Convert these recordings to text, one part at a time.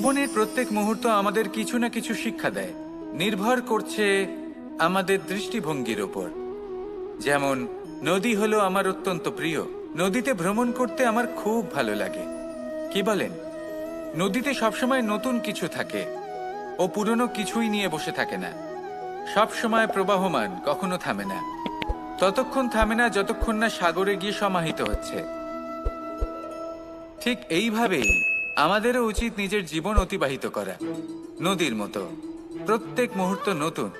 জীবনের প্রত্যেক মুহূর্ত আমাদের কিছু না কিছু শিক্ষা দেয়, নির্ভর করছে আমাদের দৃষ্টিভঙ্গির ওপর। যেমন নদী হলো আমার অত্যন্ত প্রিয়, নদীতে ভ্রমণ করতে আমার খুব ভালো লাগে। কি বলেন? নদীতে সবসময় নতুন কিছু থাকে, ও পুরনো কিছুই নিয়ে বসে থাকে না। সব সময় প্রবাহমান, কখনো থামে না। ততক্ষণ থামে না যতক্ষণ না সাগরে গিয়ে সমাহিত হচ্ছে। ঠিক এইভাবেই আমাদেরও উচিত নিজের জীবন অতিবাহিত করা, নদীর মতো। প্রত্যেক মুহূর্ত নতুন,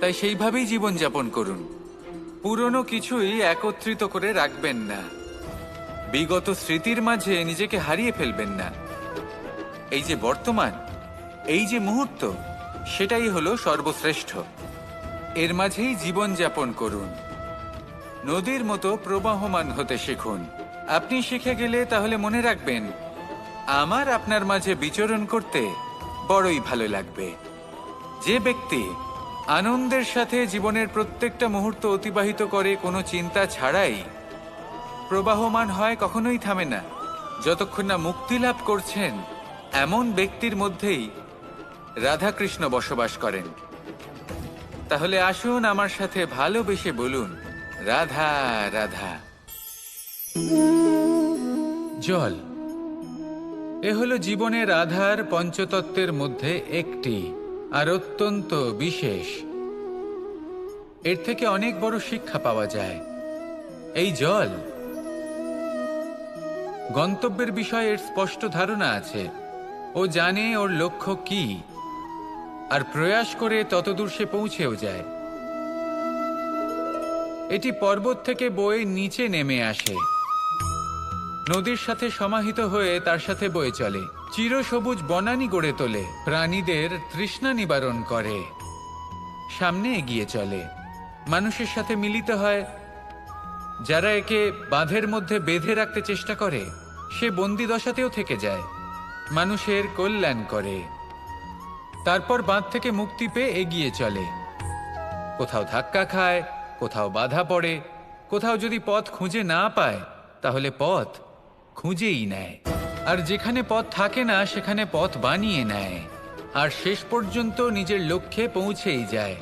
তাই সেইভাবেই জীবন যাপন করুন। পুরনো কিছুই একত্রিত করে রাখবেন না, বিগত স্মৃতির মাঝে নিজেকে হারিয়ে ফেলবেন না। এই যে বর্তমান, এই যে মুহূর্ত, সেটাই হলো সর্বশ্রেষ্ঠ। এর মাঝেই জীবন যাপন করুন, নদীর মতো প্রবাহমান হতে শিখুন। আপনি শিখে গেলে তাহলে মনে রাখবেন, আমার আপনার মাঝে বিচরণ করতে বড়ই ভালো লাগবে। যে ব্যক্তি আনন্দের সাথে জীবনের প্রত্যেকটা মুহূর্ত অতিবাহিত করে কোনো চিন্তা ছাড়াই, প্রবাহমান হয়, কখনোই থামে না, যতক্ষণ না মুক্তি লাভ করছেন, এমন ব্যক্তির মধ্যেই রাধাকৃষ্ণ বসবাস করেন। তাহলে আসুন আমার সাথে ভালোবেসে বলুন, রাধা রাধা। জল এ হলো জীবনের আধার পঞ্চতত্ত্বের মধ্যে একটি, আর অত্যন্ত বিশেষ। এর থেকে অনেক বড় শিক্ষা পাওয়া যায়। এই জল গন্তব্যের বিষয়ে এর স্পষ্ট ধারণা আছে। ও জানে ওর লক্ষ্য কি, আর প্রয়াস করে ততদূর সে পৌঁছেও যায়। এটি পর্বত থেকে বয়ে নিচে নেমে আসে, নদীর সাথে সমাহিত হয়ে তার সাথে বয়ে চলে, চিরসবুজ বনানী গড়ে তোলে, প্রাণীদের তৃষ্ণা নিবারণ করে, সামনে এগিয়ে চলে, মানুষের সাথে মিলিত হয়। যারা একে বাঁধের মধ্যে বেঁধে রাখতে চেষ্টা করে, সে বন্দি দশাতেও থেকে যায়, মানুষের কল্যাণ করে। তারপর বাঁধ থেকে মুক্তি পেয়ে এগিয়ে চলে, কোথাও ধাক্কা খায়, কোথাও বাধা পড়ে, কোথাও যদি পথ খুঁজে না পায় তাহলে পথ খুঁজেই নেয়, আর যেখানে পথ থাকে না সেখানে পথ বানিয়ে নেয়, আর শেষ পর্যন্ত নিজের লক্ষ্যে পৌঁছেই যায়,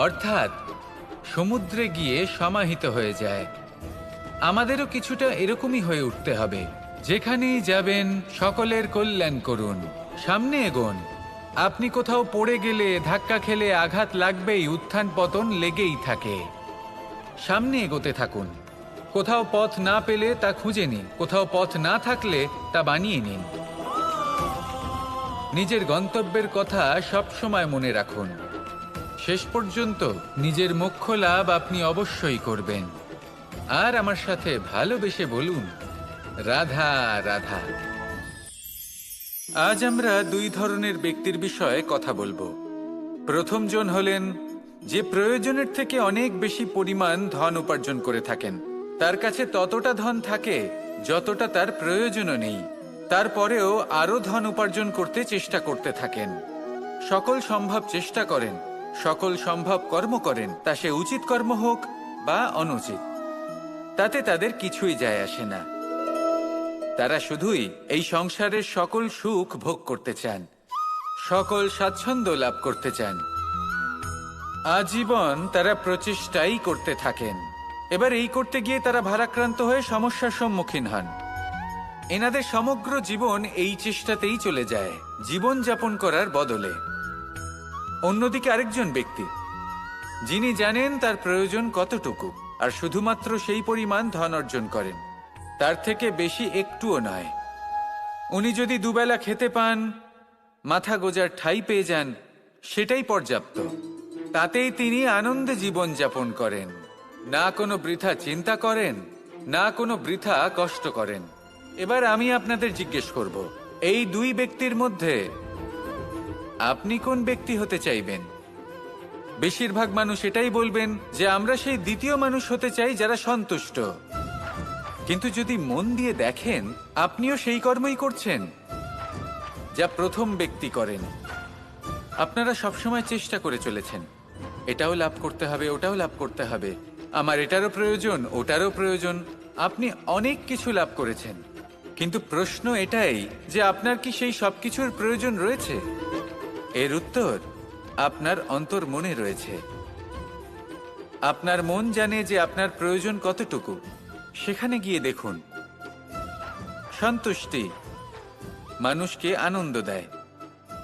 অর্থাৎ সমুদ্রে গিয়ে সমাহিত হয়ে যায়। আমাদেরও কিছুটা এরকমই হয়ে উঠতে হবে। যেখানেই যাবেন সকলের কল্যাণ করুন, সামনে এগোন। আপনি কোথাও পড়ে গেলে, ধাক্কা খেলে আঘাত লাগবেই, উত্থান পতন লেগেই থাকে। সামনে এগোতে থাকুন। কোথাও পথ না পেলে তা খুঁজে নিন, কোথাও পথ না থাকলে তা বানিয়ে নিন। নিজের গন্তব্যের কথা সব সময় মনে রাখুন। শেষ পর্যন্ত নিজের মোক্ষ লাভ আপনি অবশ্যই করবেন। আর আমার সাথে ভালোবেসে বলুন, রাধা রাধা। আজ আমরা দুই ধরনের ব্যক্তির বিষয়ে কথা বলবো। প্রথম জন হলেন যে প্রয়োজনের থেকে অনেক বেশি পরিমাণ ধন উপার্জন করে থাকেন। তার কাছে ততটা ধন থাকে যতটা তার প্রয়োজনও নেই, তারপরেও আরো ধন উপার্জন করতে চেষ্টা করতে থাকেন। সকল সম্ভব চেষ্টা করেন, সকল সম্ভব কর্ম করেন, তা সে উচিত কর্ম হোক বা অনুচিত, তাতে তাদের কিছুই যায় আসে না। তারা শুধুই এই সংসারের সকল সুখ ভোগ করতে চান, সকল স্বাচ্ছন্দ্য লাভ করতে চান। আজীবন তারা প্রচেষ্টাই করতে থাকেন। এবার এই করতে গিয়ে তারা ভারাক্রান্ত হয়ে সমস্যার সম্মুখীন হন। এনাদের সমগ্র জীবন এই চেষ্টাতেই চলে যায়, জীবন যাপন করার বদলে। অন্যদিকে আরেকজন ব্যক্তি, যিনি জানেন তার প্রয়োজন কতটুকু, আর শুধুমাত্র সেই পরিমাণ ধন অর্জন করেন, তার থেকে বেশি একটুও নয়। উনি যদি দুবেলা খেতে পান, মাথা গোজার ঠাঁই পেয়ে যান, সেটাই পর্যাপ্ত। তাতেই তিনি আনন্দে জীবন যাপন করেন, না কোনো বৃথা চিন্তা করেন, না কোনো বৃথা কষ্ট করেন। এবার আমি আপনাদের জিজ্ঞেস করব, এই দুই ব্যক্তির মধ্যে আপনি কোন ব্যক্তি হতে চাইবেন? বেশিরভাগ মানুষ এটাই বলবেন যে আমরা সেই দ্বিতীয় মানুষ হতে চাই যারা সন্তুষ্ট। কিন্তু যদি মন দিয়ে দেখেন, আপনিও সেই কর্মই করছেন যা প্রথম ব্যক্তি করেন। আপনারা সবসময় চেষ্টা করে চলেছেন, এটাও লাভ করতে হবে, ওটাও লাভ করতে হবে, আমার এটারও প্রয়োজন, ওটারও প্রয়োজন। আপনি অনেক কিছু লাভ করেছেন, কিন্তু প্রশ্ন এটাই যে আপনার কি সেই সবকিছুর প্রয়োজন রয়েছে? এর উত্তর আপনার অন্তর্মনে রয়েছে। আপনার মন জানে যে আপনার প্রয়োজন কতটুকু। সেখানে গিয়ে দেখুন। সন্তুষ্টি মানুষকে আনন্দ দেয়।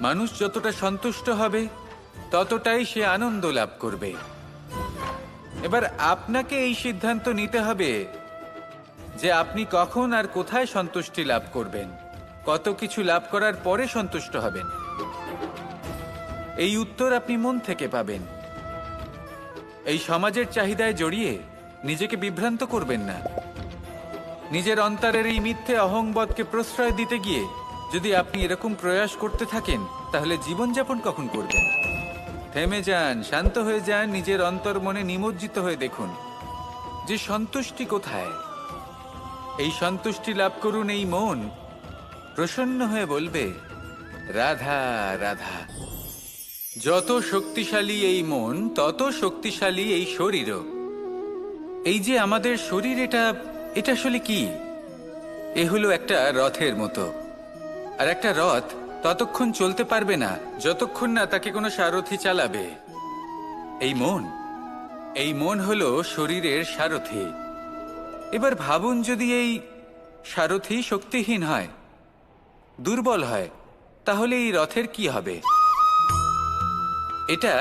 মানুষ যতটা সন্তুষ্ট হবে ততটাই সে আনন্দ লাভ করবে। এবার আপনাকে এই সিদ্ধান্ত নিতে হবে যে আপনি কখন আর কোথায় সন্তুষ্টি লাভ করবেন, কত কিছু লাভ করার পরে সন্তুষ্ট হবেন। এই উত্তর আপনি মন থেকে পাবেন। এই সমাজের চাহিদায় জড়িয়ে নিজেকে বিভ্রান্ত করবেন না। নিজের অন্তরের এই মিথ্যে অহংবোধকে প্রশ্রয় দিতে গিয়ে যদি আপনি এরকম প্রয়াস করতে থাকেন, তাহলে জীবনযাপন কখন করবেন? থেমে যান, শান্ত হয়ে যান, নিজের অন্তর্মনে নিমজ্জিত হয়ে দেখুন যে সন্তুষ্টি কোথায়। এই সন্তুষ্টি লাভ করুন। এই মন প্রসন্ন হয়ে বলবে, রাধা রাধা। যত শক্তিশালী এই মন, তত শক্তিশালী এই শরীরও। এই যে আমাদের শরীর, এটা আসলে কি? এ হলো একটা রথের মতো। আর একটা রথ ততক্ষণ চলতে পারবে না যতক্ষণ না তাকে কোনো সারথি চালাবে। এই মন হলো শরীরের সারথি। এবার ভাবুন, যদি এই সারথি শক্তিহীন হয়, দুর্বল হয়, তাহলে এই রথের কি হবে? এটা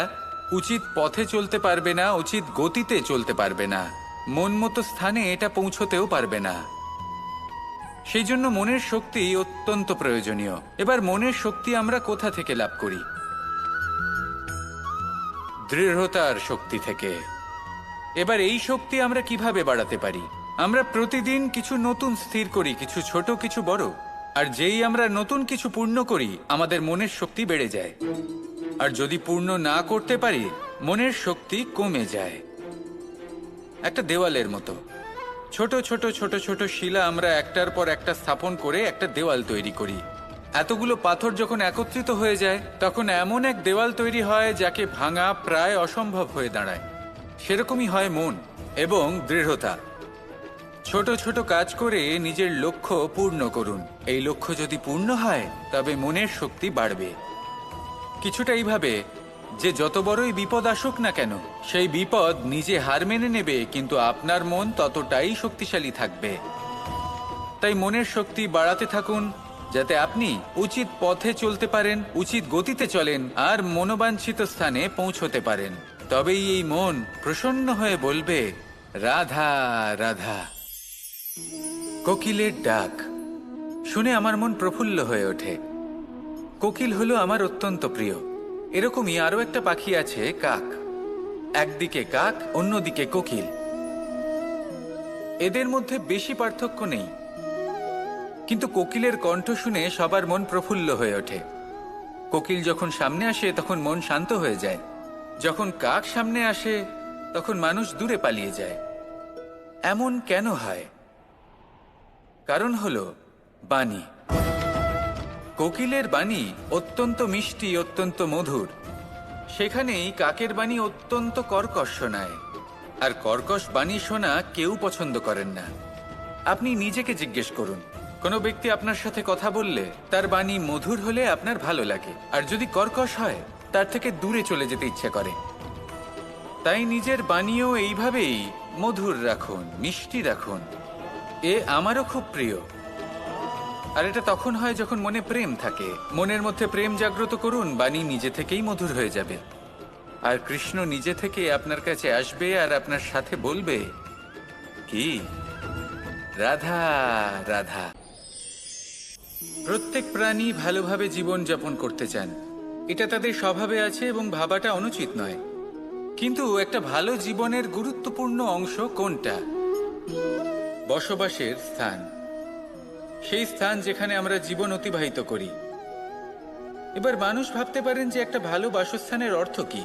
উচিত পথে চলতে পারবে না, উচিত গতিতে চলতে পারবে না, মন মতো স্থানে এটা পৌঁছতেও পারবে না। সেই জন্য মনের শক্তি অত্যন্ত প্রয়োজনীয়। এবার মনের শক্তি আমরা কোথা থেকে লাভ করি? দৃঢ়তার শক্তি থেকে। এবার এই শক্তি আমরা কিভাবে বাড়াতে পারি? আমরা প্রতিদিন কিছু নতুন স্থির করি, কিছু ছোট, কিছু বড়। আর যেই আমরা নতুন কিছু পূর্ণ করি, আমাদের মনের শক্তি বেড়ে যায়। আর যদি পূর্ণ না করতে পারি, মনের শক্তি কমে যায়। একটা দেওয়ালের মতো ছোট ছোট ছোট ছোট শিলা আমরা একটার পর একটা স্থাপন করে একটা দেওয়াল তৈরি করি। এতগুলো পাথর যখন একত্রিত হয়ে যায়, তখন এমন এক দেওয়াল তৈরি হয় যাকে ভাঙা প্রায় অসম্ভব হয়ে দাঁড়ায়। সেরকমই হয় মন এবং দৃঢ়তা। ছোট ছোট কাজ করে নিজের লক্ষ্য পূর্ণ করুন। এই লক্ষ্য যদি পূর্ণ হয়, তবে মনের শক্তি বাড়বে। কিছুটা এইভাবে যে যত বড়ই বিপদ আসুক না কেন, সেই বিপদ নিজে হার মেনে নেবে, কিন্তু আপনার মন ততটাই শক্তিশালী থাকবে। তাই মনের শক্তি বাড়াতে থাকুন, যাতে আপনি উচিত পথে চলতে পারেন, উচিত গতিতে চলেন আর মনোবাঞ্ছিত স্থানে পৌঁছতে পারেন। তবেই এই মন প্রসন্ন হয়ে বলবে, রাধা রাধা। কোকিলের ডাক শুনে আমার মন প্রফুল্ল হয়ে ওঠে। কোকিল হলো আমার অত্যন্ত প্রিয়। এরকমই আরো একটা পাখি আছে, কাক। একদিকে কাক, অন্যদিকে কোকিল। এদের মধ্যে বেশি পার্থক্য নেই, কিন্তু কোকিলের কণ্ঠ শুনে সবার মন প্রফুল্ল হয়ে ওঠে। কোকিল যখন সামনে আসে তখন মন শান্ত হয়ে যায়। যখন কাক সামনে আসে তখন মানুষ দূরে পালিয়ে যায়। এমন কেন হয়? কারণ হলো বাণী। কোকিলের বাণী অত্যন্ত মিষ্টি, অত্যন্ত মধুর। সেখানেই কাকের বাণী অত্যন্ত কর্কশ শোনায়। আর কর্কশ বাণী শোনা কেউ পছন্দ করেন না। আপনি নিজেকে জিজ্ঞেস করুন, কোনো ব্যক্তি আপনার সাথে কথা বললে তার বাণী মধুর হলে আপনার ভালো লাগে, আর যদি কর্কশ হয় তার থেকে দূরে চলে যেতে ইচ্ছে করে। তাই নিজের বাণীও এইভাবেই মধুর রাখুন, মিষ্টি রাখুন। এ আমারও খুব প্রিয়। আর এটা তখন হয় যখন মনে প্রেম থাকে। মনের মধ্যে প্রেম জাগ্রত করুন, বাণী নিজে থেকেই মধুর হয়ে যাবে। আর কৃষ্ণ নিজে থেকে আপনার কাছে আসবে আর আপনার সাথে বলবে, কি রাধা রাধা। প্রত্যেক প্রাণী ভালোভাবে জীবন যাপন করতে চান, এটা তাদের স্বভাবে আছে এবং ভাবাটা অনুচিত নয়। কিন্তু একটা ভালো জীবনের গুরুত্বপূর্ণ অংশ কোনটা? বসবাসের স্থান। সেই স্থান যেখানে আমরা জীবন অতিবাহিত করি। এবার মানুষ ভাবতে পারেন যে একটা ভালো বাসস্থানের অর্থ কি?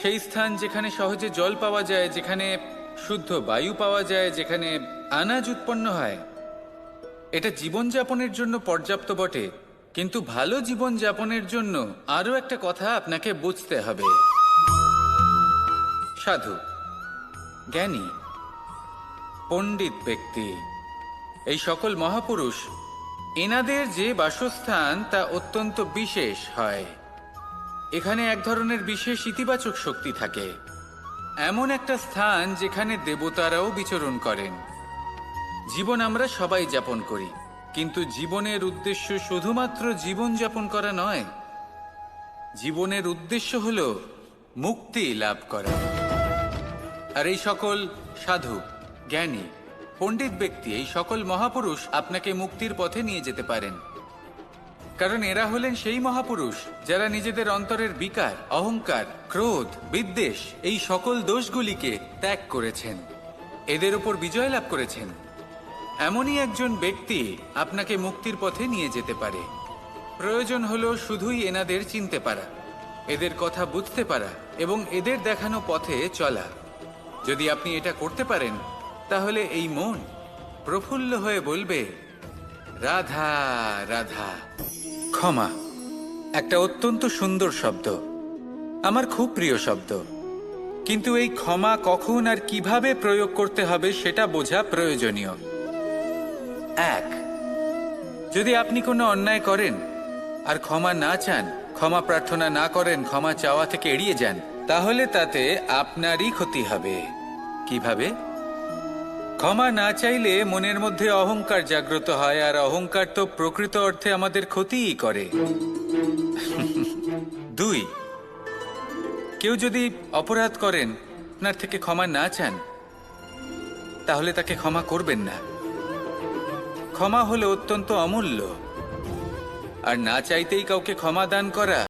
সেই স্থান যেখানে সহজে জল পাওয়া যায়, যেখানে শুদ্ধ বায়ু পাওয়া যায়, যেখানে আনাজ উৎপন্ন হয়। এটা জীবনযাপনের জন্য পর্যাপ্ত বটে, কিন্তু ভালো জীবনযাপনের জন্য আরও একটা কথা আপনাকে বুঝতে হবে। সাধু, জ্ঞানী, পণ্ডিত ব্যক্তি, এই সকল মহাপুরুষ এনাদের যে বাসস্থান তা অত্যন্ত বিশেষ হয়। এখানে এক ধরনের বিশেষ ইতিবাচক শক্তি থাকে, এমন একটা স্থান যেখানে দেবতারাও বিচরণ করেন। জীবন আমরা সবাই যাপন করি, কিন্তু জীবনের উদ্দেশ্য শুধুমাত্র জীবন যাপন করা নয়। জীবনের উদ্দেশ্য হল মুক্তি লাভ করা। আর এই সকল সাধু, জ্ঞানী, পণ্ডিত ব্যক্তি, এই সকল মহাপুরুষ আপনাকে মুক্তির পথে নিয়ে যেতে পারেন, কারণ এরা হলেন সেই মহাপুরুষ যারা নিজেদের অন্তরের বিকার, অহংকার, ক্রোধ, বিদ্বেষ এই সকল দোষগুলিকে ত্যাগ করেছেন, এদের উপর বিজয় লাভ করেছেন। এমনই একজন ব্যক্তি আপনাকে মুক্তির পথে নিয়ে যেতে পারে। প্রয়োজন হলো শুধুই এনাদের চিনতে পারা, এদের কথা বুঝতে পারা এবং এদের দেখানো পথে চলা। যদি আপনি এটা করতে পারেন, তাহলে এই মন প্রফুল্ল হয়ে বলবে, রাধা রাধা। ক্ষমা একটা অত্যন্ত সুন্দর শব্দ, আমার খুব প্রিয় শব্দ, কিন্তু এই ক্ষমা কখন আর কিভাবে প্রয়োগ করতে হবে সেটা বোঝা প্রয়োজনীয়। এক, যদি আপনি কোনো অন্যায় করেন আর ক্ষমা না চান, ক্ষমা প্রার্থনা না করেন, ক্ষমা চাওয়া থেকে এড়িয়ে যান, তাহলে তাতে আপনারই ক্ষতি হবে। কিভাবে? ক্ষমা না চাইলে মনের মধ্যে অহংকার জাগ্রত হয়, আর অহংকার তো প্রকৃত অর্থে আমাদের ক্ষতিই করে। দুই, কেউ যদি অপরাধ করেন, আপনার থেকে ক্ষমা না চান, তাহলে তাকে ক্ষমা করবেন না। ক্ষমা হলো অত্যন্ত অমূল্য, আর না চাইতেই কাউকে ক্ষমা দান করা